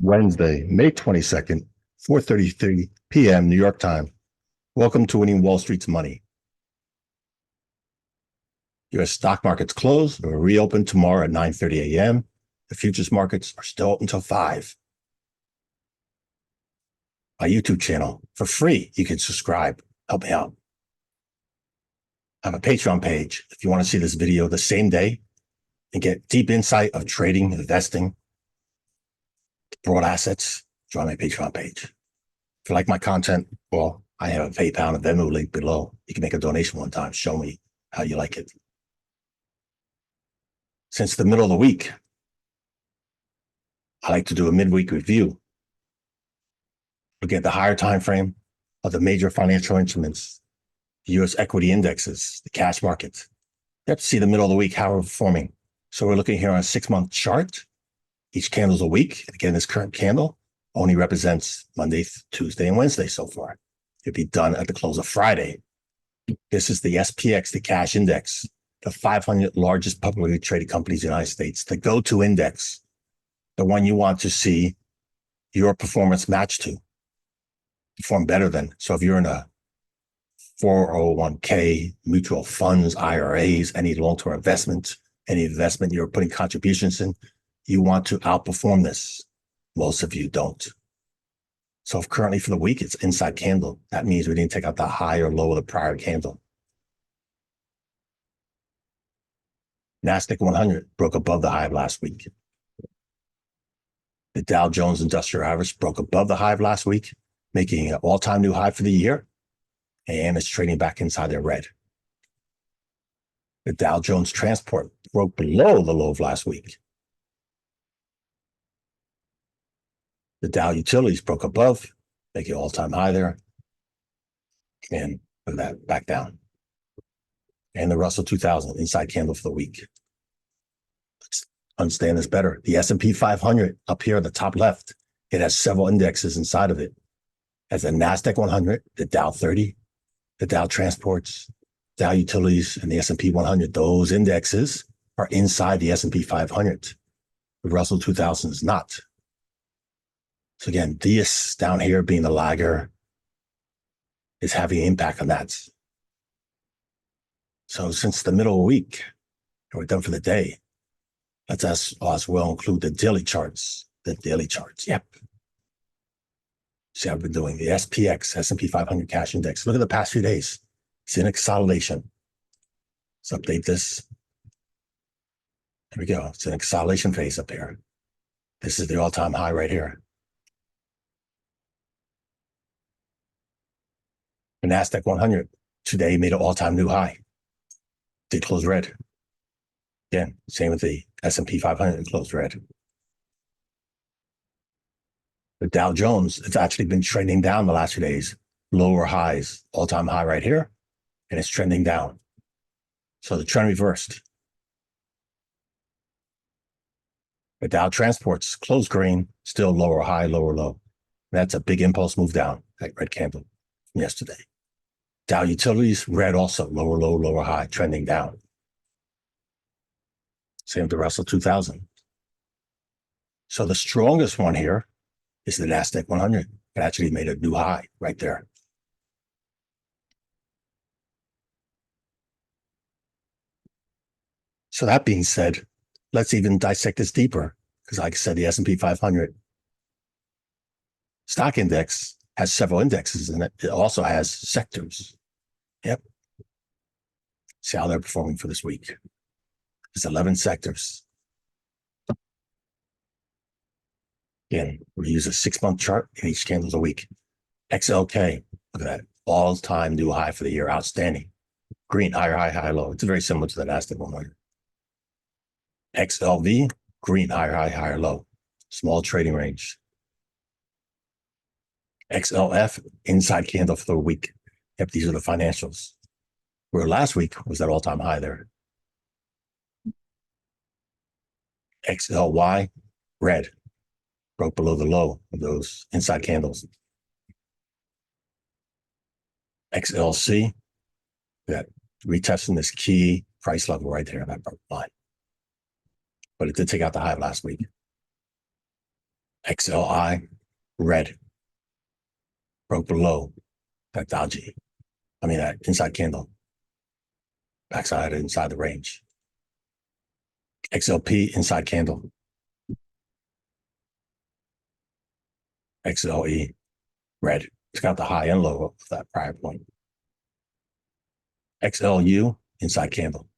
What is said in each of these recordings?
Wednesday, May 22nd, 4:33 p.m. New York time. Welcome to Winning Wall Street's Money. U.S. stock markets close and will reopen tomorrow at 9:30 a.m. The futures markets are still open until 5. My YouTube channel for free. You can subscribe. Help me out. I have a Patreon page if you want to see this video the same day and get deep insight of trading, investing, broad assets. Join my Patreon page. If you like my content, well, I have a PayPal and Venmo link below. You can make a donation one time. Show me how you like it. Since the middle of the week, I like to do a midweek review. Look at the higher time frame of the major financial instruments, the U.S. equity indexes, the cash market. You have to see the middle of the week, how we're performing. So we're looking here on a 6-month chart. Each candle's a week. And again, this current candle only represents Monday, Tuesday, and Wednesday so far. It'll be done at the close of Friday. This is the SPX, the cash index, the 500 largest publicly traded companies in the United States, the go-to index, the one you want to see your performance match to, perform better than. So if you're in a 401k, mutual funds, IRAs, any long-term investment, any investment you're putting contributions in, you want to outperform this. Most of you don't. So if currently for the week, it's inside candle. That means we didn't take out the high or low of the prior candle. NASDAQ 100 broke above the high of last week. The Dow Jones Industrial Average broke above the high of last week, making an all-time new high for the year, and it's trading back inside their red. The Dow Jones Transport broke below the low of last week. The Dow Utilities broke above, making an all-time high there, and look at that, back down. And the Russell 2000 inside candle for the week. Let's understand this better. The S&P 500 up here at the top left, it has several indexes inside of it. It has the NASDAQ 100, the Dow 30, the Dow Transports, Dow Utilities, and the S&P 100. Those indexes are inside the S&P 500. The Russell 2000 is not. So again, this down here being the lagger is having an impact on that. So since the middle of the week, and we're done for the day, let's as well include the daily charts. The daily charts, yep. See how we've been doing. The SPX, S&P 500 cash index. Look at the past few days. It's in consolidation. Let's update this. There we go. It's in a consolidation phase up here. This is the all-time high right here. The NASDAQ 100 today made an all-time new high. Did close red. Again, same with the S&P 500, closed red. The Dow Jones, it's actually been trending down the last few days. Lower highs, all-time high right here, and it's trending down. So the trend reversed. The Dow Transports closed green, still lower high, lower low. That's a big impulse move down, that red candle from yesterday. Dow Utilities, red also, lower low, lower high, trending down. Same with the Russell 2000. So the strongest one here is the NASDAQ 100. It actually made a new high right there. So that being said, let's even dissect this deeper, because like I said, the S&P 500 stock index has several indexes in it. It also has sectors. Yep. See how they're performing for this week. There's 11 sectors. Again, we use a 6-month chart, and each candle's a week. XLK, look at that, all-time new high for the year, outstanding. Green, higher high, higher low. It's very similar to the NASDAQ 100. XLV, green, higher high, higher low. Small trading range. XLF, inside candle for the week. Yep, these are the financials. Where last week was that all-time high there. XLY, red, broke below the low of those inside candles. XLC, that retesting this key price level right there, that line. But it did take out the high of last week. XLI, red, broke below that doji. I mean, that inside candle, backside inside the range. XLP, inside candle. XLE, red. It's got the high and low of that prior point. XLU, inside candle.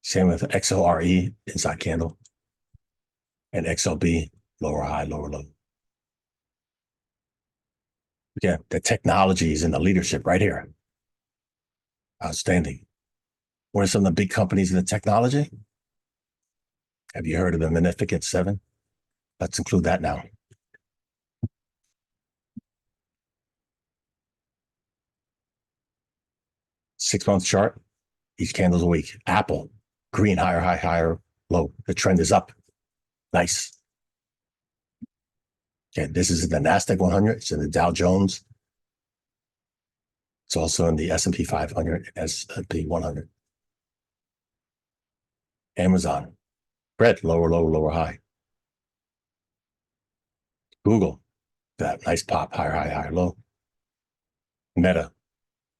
Same with XLRE, inside candle. And XLB, lower high, lower low. Again, the technologies and the leadership right here. Outstanding. What are some of the big companies in the technology? Have you heard of the Magnificent Seven? Let's include that now. Six-month chart, each candle's a week. Apple, green, higher, high, higher, low. The trend is up. Nice. Okay, this is in the NASDAQ 100. It's in the Dow Jones. It's also in the S&P 500, S&P 100. Amazon, red, lower, low, lower, high. Google, that nice pop, higher, high, higher, low. Meta,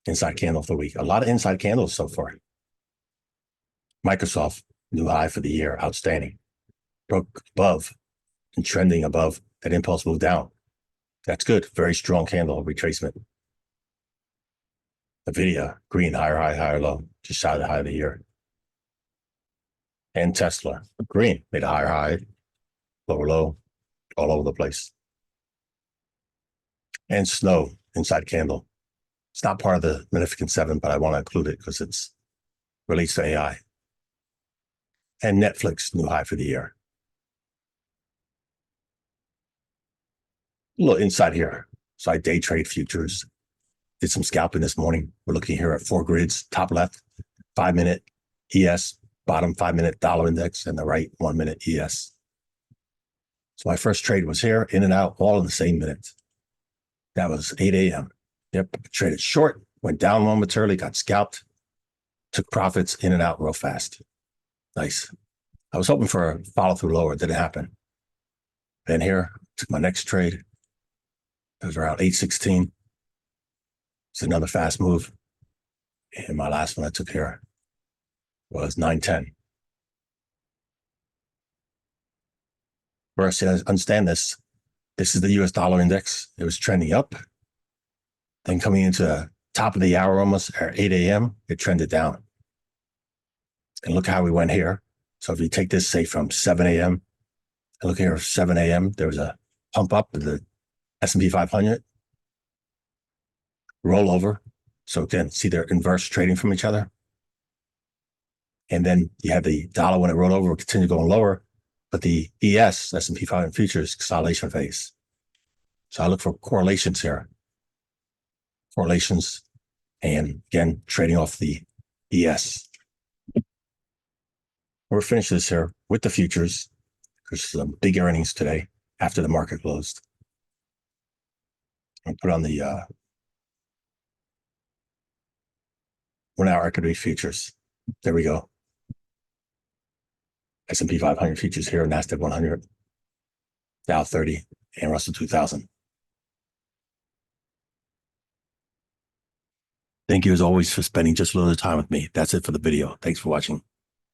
inside candle for the week. A lot of inside candles so far. Microsoft, new high for the year, outstanding. Broke above and trending above. That impulse moved down. That's good. Very strong candle retracement. Nvidia, green, higher, high, higher, low. Just shy of the high of the year. And Tesla, green, made a higher high, lower low, all over the place. And Snow, inside candle. It's not part of the Magnificent Seven, but I want to include it because it's relates to AI. And Netflix, new high for the year. A little inside here. So I day trade futures. Did some scalping this morning. We're looking here at 4 grids, top left, 5-minute ES, bottom 5-minute dollar index, and the right 1-minute ES. So my first trade was here, in and out, all in the same minute. That was 8 a.m. Yep, traded short, went down momentarily, got scalped, took profits in and out real fast. Nice. I was hoping for a follow through lower. It didn't happen. Then here, took my next trade. It was around 8:16. It's another fast move. And my last one I took here was 9:10. First, understand this. This is the US dollar index. It was trending up. Then coming into the top of the hour almost at 8 a.m., it trended down. And look how we went here. So if you take this, say, from 7 a.m., and look here, 7 a.m., there was a pump up of the S&P 500, rollover. So again, see they're inverse trading from each other. And then you have the dollar when it rolled over, continue going lower, but the ES, S&P 500 futures, consolidation phase. So I look for correlations here. Correlations, and again, trading off the ES. We're finished this here with the futures. There's some big earnings today after the market closed. I'll put on the 1-hour equity futures. There we go. S&P 500 futures here, NASDAQ 100, Dow 30, and Russell 2000. Thank you as always for spending just a little time with me. That's it for the video. Thanks for watching.